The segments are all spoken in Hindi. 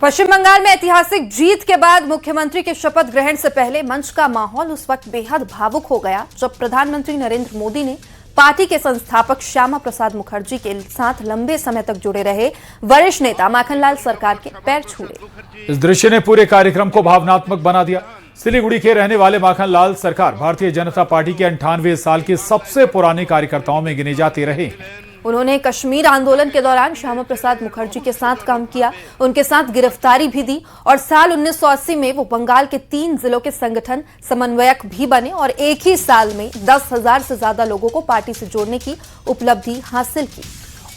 पश्चिम बंगाल में ऐतिहासिक जीत के बाद मुख्यमंत्री के शपथ ग्रहण से पहले मंच का माहौल उस वक्त बेहद भावुक हो गया जब प्रधानमंत्री नरेंद्र मोदी ने पार्टी के संस्थापक श्यामा प्रसाद मुखर्जी के साथ लंबे समय तक जुड़े रहे वरिष्ठ नेता माखनलाल सरकार के पैर छुए। इस दृश्य ने पूरे कार्यक्रम को भावनात्मक बना दिया। सिलीगुड़ी के रहने वाले माखनलाल सरकार भारतीय जनता पार्टी के 98 साल के सबसे पुराने कार्यकर्ताओं में गिने जाते रहे। उन्होंने कश्मीर आंदोलन के दौरान श्यामा प्रसाद मुखर्जी के साथ काम किया, उनके साथ गिरफ्तारी भी दी और साल 1980 में वो बंगाल के 3 जिलों के संगठन समन्वयक भी बने और एक ही साल में 10,000 से ज्यादा लोगों को पार्टी से जोड़ने की उपलब्धि हासिल की।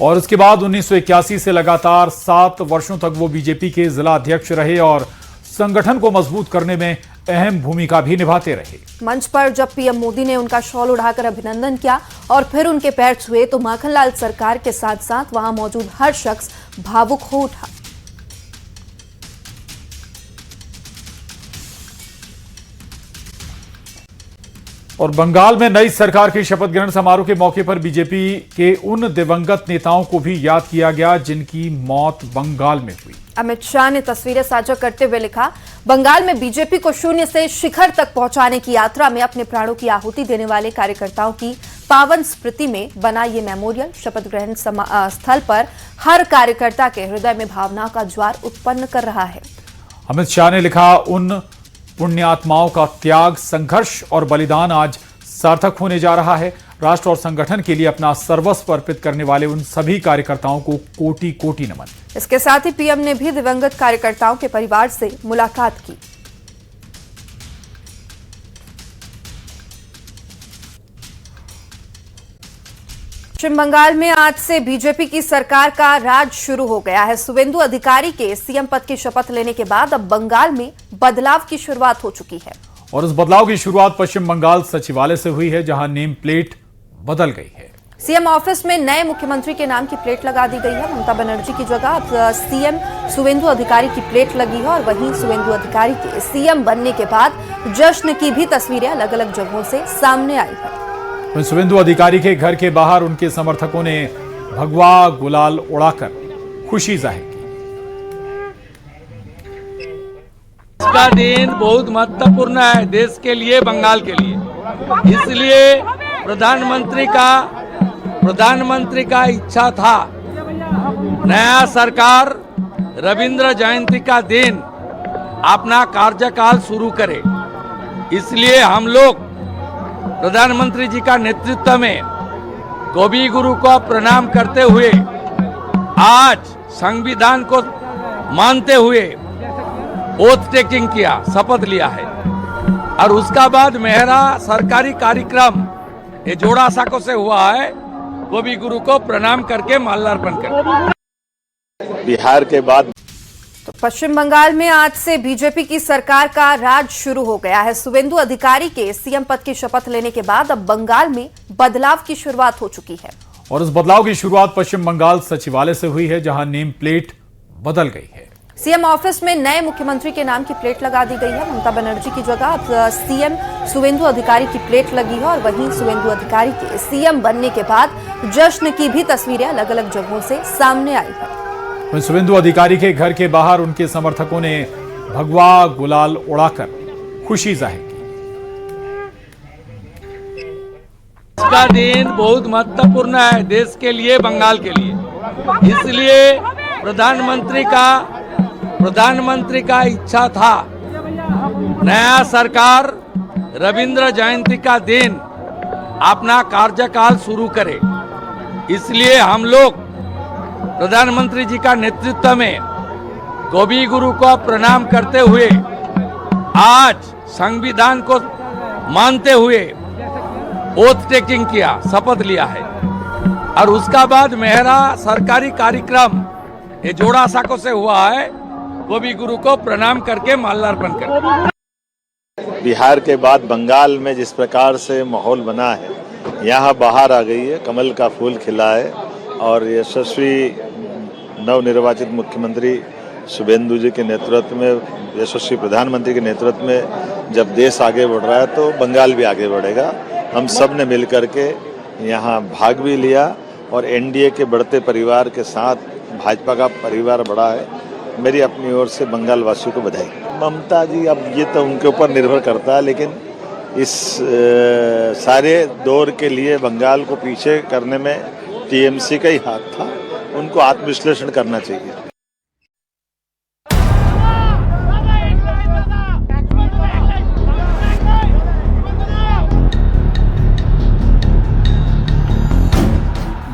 और उसके बाद 1981 से लगातार 7 वर्षों तक वो बीजेपी के जिला अध्यक्ष रहे और संगठन को मजबूत करने में अहम भूमिका भी निभाते रहे। मंच पर जब पीएम मोदी ने उनका शॉल उड़ाकर अभिनंदन किया और फिर उनके पैर छुए तो माखनलाल सरकार के साथ साथ वहां मौजूद हर शख्स भावुक हो उठा। और बंगाल में नई सरकार के शपथ ग्रहण समारोह के मौके पर बीजेपी के उन दिवंगत नेताओं को भी याद किया गया जिनकी मौत बंगाल में हुई। अमित शाह ने तस्वीरें साझा करते हुए लिखा, बंगाल में बीजेपी को शून्य से शिखर तक पहुंचाने की यात्रा में अपने प्राणों की आहुति देने वाले कार्यकर्ताओं की पावन स्मृति में बना ये मेमोरियल शपथ ग्रहण स्थल पर हर कार्यकर्ता के हृदय में भावना का ज्वार उत्पन्न कर रहा है। अमित शाह ने लिखा, उन पुण्यात्माओं का त्याग, संघर्ष और बलिदान आज सार्थक होने जा रहा है। राष्ट्र और संगठन के लिए अपना सर्वस्व अर्पित करने वाले उन सभी कार्यकर्ताओं को कोटि कोटि नमन। इसके साथ ही पीएम ने भी दिवंगत कार्यकर्ताओं के परिवार से मुलाकात की। पश्चिम बंगाल में आज से बीजेपी की सरकार का राज शुरू हो गया है। शुवेंदु अधिकारी के सीएम पद की शपथ लेने के बाद अब बंगाल में बदलाव की शुरुआत हो चुकी है। और इस बदलाव की शुरुआत पश्चिम बंगाल सचिवालय से हुई है, जहां नेम प्लेट बदल गई है। सीएम ऑफिस में नए मुख्यमंत्री के नाम की प्लेट लगा दी गई है। ममता बनर्जी की जगह अब सीएम शुवेंदु अधिकारी की प्लेट लगी है और वहीं शुवेंदु अधिकारी के सीएम बनने के बाद जश्न की भी तस्वीरें अलग अलग जगहों से सामने आई है। शुवेंदु अधिकारी के घर के बाहर उनके समर्थकों ने भगवा गुलाल उड़ाकर खुशी जाहिर की। इसका दिन बहुत महत्वपूर्ण है देश के लिए, बंगाल के लिए। इसलिए प्रधानमंत्री का इच्छा था नया सरकार रविंद्र जयंती का दिन अपना कार्यकाल शुरू करे। इसलिए हम लोग प्रधानमंत्री जी का नेतृत्व में कवि गुरु को प्रणाम करते हुए आज संविधान को मानते हुए ओथ टेकिंग किया, शपथ लिया है। और उसका बाद मेरा सरकारी कार्यक्रम ये जोड़ा साको से हुआ है, कवि गुरु को प्रणाम करके माल्यार्पण कर। बिहार के बाद तो पश्चिम बंगाल में आज से बीजेपी की सरकार का राज शुरू हो गया है। शुवेंदु अधिकारी के सीएम पद की शपथ लेने के बाद अब बंगाल में बदलाव की शुरुआत हो चुकी है। और इस बदलाव की शुरुआत पश्चिम बंगाल सचिवालय से हुई है, जहां नेम प्लेट बदल गई है। सीएम ऑफिस में नए मुख्यमंत्री के नाम की प्लेट लगा दी गई है। ममता बनर्जी की जगह अब सीएम शुवेंदु अधिकारी की प्लेट लगी है और वहीं शुवेंदु अधिकारी के सीएम बनने के बाद जश्न की भी तस्वीरें अलग अलग जगहों से सामने आई है। शुवेंदु अधिकारी के घर के बाहर उनके समर्थकों ने भगवा गुलाल उड़ाकर खुशी जाहिर की। इसका दिन बहुत महत्वपूर्ण है देश के लिए, बंगाल के लिए। इसलिए प्रधानमंत्री का इच्छा था नया सरकार रविंद्र जयंती का दिन अपना कार्यकाल शुरू करे। इसलिए हम लोग प्रधानमंत्री जी का नेतृत्व में कवि गुरु को प्रणाम करते हुए आज संविधान को मानते हुए ओथ टेकिंग किया, शपथ लिया है। और उसका बाद मेरा सरकारी कार्यक्रम ये जोड़ा साको से हुआ है, कवि गुरु को प्रणाम करके माल्यार्पण कर। बिहार के बाद बंगाल में जिस प्रकार से माहौल बना है, यहाँ बाहर आ गई है, कमल का फूल खिला है और यशस्वी नवनिर्वाचित मुख्यमंत्री शुवेंदु जी के नेतृत्व में, यशस्वी प्रधानमंत्री के नेतृत्व में जब देश आगे बढ़ रहा है तो बंगाल भी आगे बढ़ेगा। हम सब ने मिलकर के यहाँ भाग भी लिया और एनडीए के बढ़ते परिवार के साथ भाजपा का परिवार बड़ा है मेरी अपनी ओर से बंगाल वासियों को बधाई। ममता जी, अब ये तो उनके ऊपर निर्भर करता है, लेकिन इस सारे दौर के लिए बंगाल को पीछे करने में टीएमसी का ही हाथ था। उनको आत्मविश्लेषण करना चाहिए।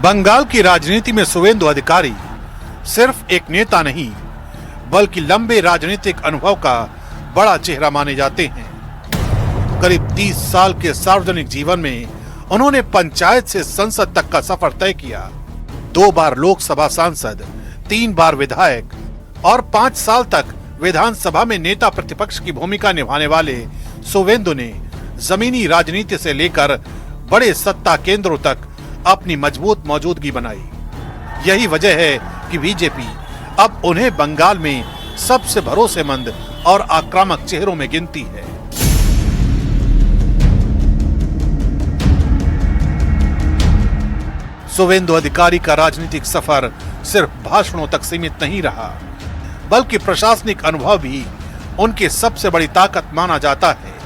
बंगाल की राजनीति में शुवेंदु अधिकारी सिर्फ एक नेता नहीं, बल्कि लंबे राजनीतिक अनुभव का बड़ा चेहरा माने जाते हैं। करीब 30 साल के सार्वजनिक जीवन में उन्होंने पंचायत से संसद तक का सफर तय किया। 2 बार लोकसभा सांसद, 3 बार विधायक और 5 साल तक विधानसभा में नेता प्रतिपक्ष की भूमिका निभाने वाले शुवेंदु ने जमीनी राजनीति से लेकर बड़े सत्ता केंद्रों तक अपनी मजबूत मौजूदगी बनाई। यही वजह है कि बीजेपी अब उन्हें बंगाल में सबसे भरोसेमंद और आक्रामक चेहरों में गिनती है। शुवेंदु अधिकारी का राजनीतिक सफर सिर्फ भाषणों तक सीमित नहीं रहा, बल्कि प्रशासनिक अनुभव भी उनकी सबसे बड़ी ताकत माना जाता है।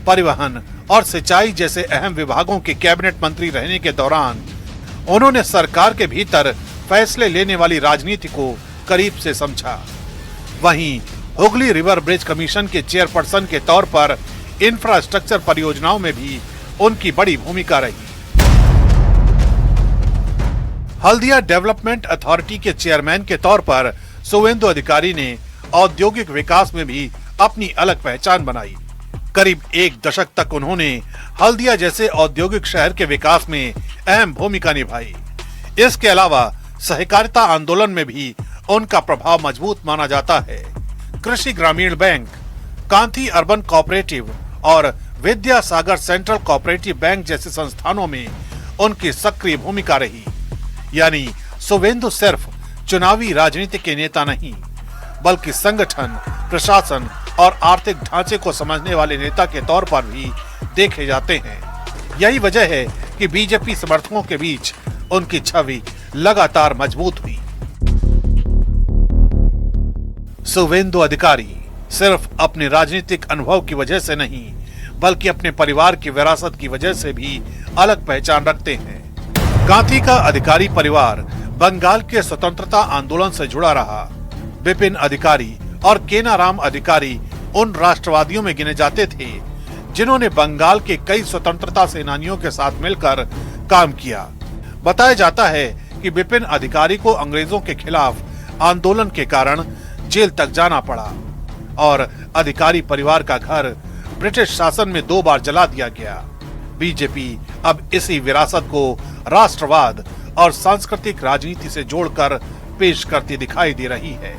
परिवहन और सिंचाई जैसे अहम विभागों के कैबिनेट मंत्री रहने के दौरान उन्होंने सरकार के भीतर फैसले लेने वाली राजनीति को करीब से समझा। वहीं हुगली रिवर ब्रिज कमीशन के चेयरपर्सन के तौर पर इंफ्रास्ट्रक्चर परियोजनाओं में भी उनकी बड़ी भूमिका रही। हल्दिया डेवलपमेंट अथॉरिटी के चेयरमैन के तौर पर शुवेंदु अधिकारी ने औद्योगिक विकास में भी अपनी अलग पहचान बनाई। करीब 1 दशक तक उन्होंने हल्दिया जैसे औद्योगिक शहर के विकास में अहम भूमिका निभाई। इसके अलावा सहकारिता आंदोलन में भी उनका प्रभाव मजबूत माना जाता है। कृषि ग्रामीण बैंक, कांथी अर्बन कोऑपरेटिव और Vidya Sagar central cooperative bank जैसे संस्थानों में उनकी सक्रिय भूमिका रही। यानी शुवेंदु सिर्फ चुनावी राजनीति के नेता नहीं, बल्कि संगठन, प्रशासन और आर्थिक ढांचे को समझने वाले नेता के तौर पर भी देखे जाते हैं। यही वजह है कि बीजेपी समर्थकों के बीच उनकी छवि लगातार मजबूत हुई। शुवेंदु अधिकारी सिर्फ अपने राजनीतिक अनुभव की वजह से नहीं, बल्कि अपने परिवार की विरासत की वजह से भी अलग पहचान रखते हैं। कांथी का अधिकारी परिवार बंगाल के स्वतंत्रता आंदोलन से जुड़ा रहा। विपिन अधिकारी और केनाराम अधिकारी उन राष्ट्रवादियों में गिने जाते थे जिन्होंने बंगाल के कई स्वतंत्रता सेनानियों के साथ मिलकर काम किया। बताया जाता है कि विपिन अधिकारी को अंग्रेजों के खिलाफ आंदोलन के कारण जेल तक जाना पड़ा और अधिकारी परिवार का घर ब्रिटिश शासन में 2 बार जला दिया गया। बीजेपी अब इसी विरासत को राष्ट्रवाद और सांस्कृतिक राजनीति से जोड़कर पेश करती दिखाई दे रही है।